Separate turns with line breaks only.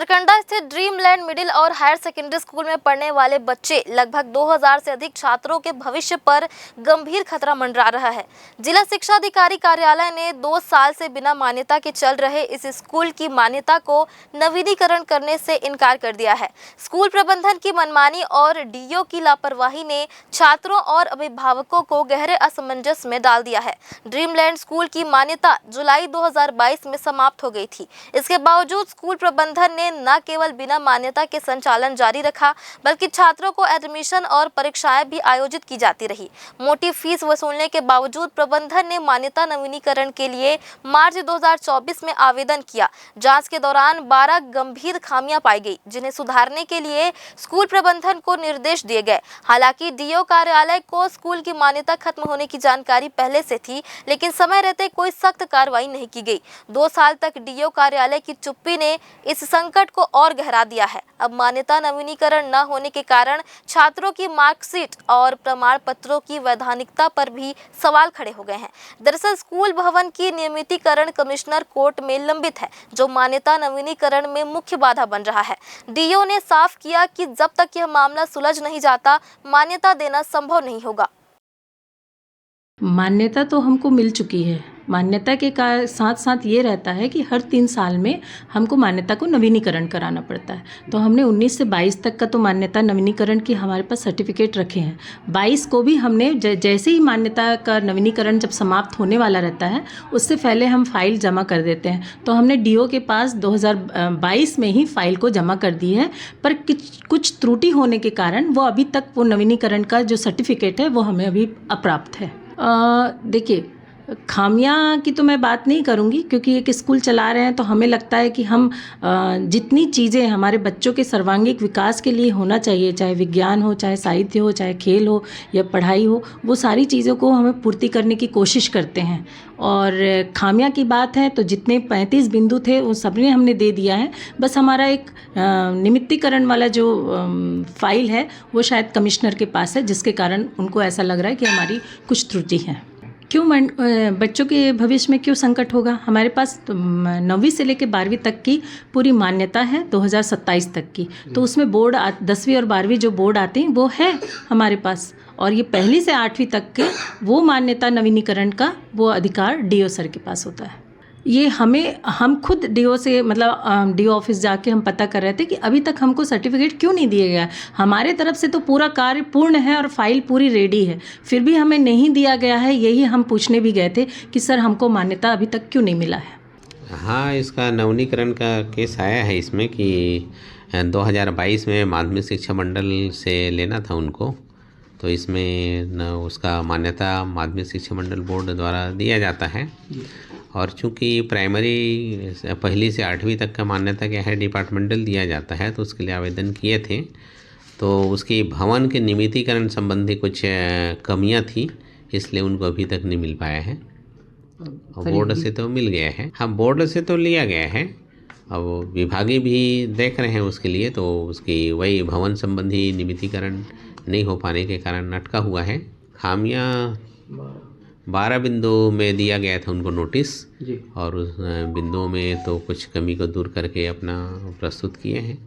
सरकंडा स्थित dreamland middle और higher secondary school में पढ़ने वाले बच्चे लगभग 2000 से अधिक छात्रों के भविष्य पर गंभीर खतरा मंडरा रहा है। जिला शिक्षा अधिकारी कार्यालय ने 2 साल से बिना मान्यता के चल रहे इस स्कूल की मान्यता को नवीनीकरण करने से इनकार कर दिया है। स्कूल प्रबंधन की मनमानी और डीओ की लापरवाही ने छात्रों और अभिभावकों को गहरे असमंजस में डाल दिया है। ड्रीमलैंड स्कूल की मान्यता जुलाई 2022 में समाप्त हो गई थी। इसके बावजूद स्कूल प्रबंधन ने न केवल बिना मान्यता के संचालन जारी रखा, बल्कि छात्रों को एडमिशन और परीक्षाएं भी आयोजित की जाती रही। मोटी फीस वसूलने के बावजूद प्रबंधन ने मान्यता नवीनीकरण के लिए मार्च 2024 में आवेदन किया। जांच के दौरान 12 गंभीर खामियां पाई गई, जिन्हें सुधारने के लिए स्कूल प्रबंधन को निर्देश दिए गए। हालांकि डीओ कार्यालय को स्कूल की मान्यता खत्म होने की जानकारी पहले से थी, लेकिन समय रहते कोई सख्त कार्रवाई नहीं की गई। 2 साल तक डीओ कार्यालय की चुप्पी ने इस संकट को और गहरा दिया है। अब मान्यता नवीनीकरण न होने के कारण छात्रों की मार्कशीट और प्रमाण पत्रों की वैधानिकता पर भी सवाल खड़े हो गए हैं। दरअसल स्कूल भवन की नियमितीकरण कमिश्नर कोर्ट में लंबित है, जो मान्यता नवीनीकरण में मुख्य बाधा बन रहा है। डीओ ने साफ किया कि जब तक यह मामला सुलझ नहीं जाता, मान्यता देना संभव नहीं होगा।
मान्यता तो हमको मिल चुकी है। मान्यता के साथ साथ ये रहता है कि हर 3 साल में हमको मान्यता को नवीनीकरण कराना पड़ता है। तो हमने 19 से 22 तक का तो मान्यता नवीनीकरण की हमारे पास सर्टिफिकेट रखे हैं। 22 को भी हमने जैसे ही मान्यता का नवीनीकरण जब समाप्त होने वाला रहता है, उससे पहले हम फाइल जमा कर देते हैं। तो हमने डीओ के पास 2022 में ही फाइल को जमा कर दी है, पर कुछ त्रुटि होने के कारण वो अभी तक वो नवीनीकरण का जो सर्टिफिकेट है वो हमें अभी अप्राप्त है। देखिए, खामियां की तो मैं बात नहीं करूंगी, क्योंकि एक स्कूल चला रहे हैं तो हमें लगता है कि हम जितनी चीज़ें हमारे बच्चों के सर्वांगीण विकास के लिए होना चाहिए, चाहे विज्ञान हो, चाहे साहित्य हो, चाहे खेल हो या पढ़ाई हो, वो सारी चीज़ों को हमें पूर्ति करने की कोशिश करते हैं। और खामियां की बात है तो जितने 35 बिंदु थे वो सबने हमने दे दिया है। बस हमारा एक निमित्तीकरण वाला जो फाइल है वो शायद कमिश्नर के पास है, जिसके कारण उनको ऐसा लग रहा है कि हमारी कुछ त्रुटि है। क्यों बच्चों के भविष्य में क्यों संकट होगा? हमारे पास 9वीं से लेकर 12वीं तक की पूरी मान्यता है 2027 तक की। तो उसमें बोर्ड 10वीं और 12वीं जो बोर्ड आते हैं वो है हमारे पास, और ये 1ली से 8वीं तक के वो मान्यता नवीनीकरण का वो अधिकार डीओ सर के पास होता है। ये हम खुद डीओ से मतलब डीओ ऑफिस जाके हम पता कर रहे थे कि अभी तक हमको सर्टिफिकेट क्यों नहीं दिया गया। हमारे तरफ से तो पूरा कार्य पूर्ण है और फाइल पूरी रेडी है, फिर भी हमें नहीं दिया गया है। यही हम पूछने भी गए थे कि सर हमको मान्यता अभी तक क्यों नहीं मिला है।
हाँ, इसका नवीनीकरण का केस आया है इसमें कि 2022 में माध्यमिक शिक्षा मंडल से लेना था उनको, तो इसमें न उसका मान्यता माध्यमिक शिक्षा मंडल बोर्ड द्वारा दिया जाता है। और चूँकि प्राइमरी 1ली से 8वीं तक का मान्यता क्या है डिपार्टमेंटल दिया जाता है, तो उसके लिए आवेदन किए थे। तो उसकी भवन के नियमितीकरण संबंधी कुछ कमियां थी, इसलिए उनको अभी तक नहीं मिल पाया है। और बोर्ड से तो मिल गया है। हाँ, बोर्ड से तो लिया गया है। अब विभागीय भी देख रहे हैं उसके लिए, तो उसकी वही भवन संबंधी नियमितीकरण नहीं हो पाने के कारण अटका हुआ है। खामियां 12 बिंदु में दिया गया था उनको नोटिस, और उस बिंदुओं में तो कुछ कमी को दूर करके अपना प्रस्तुत किए हैं।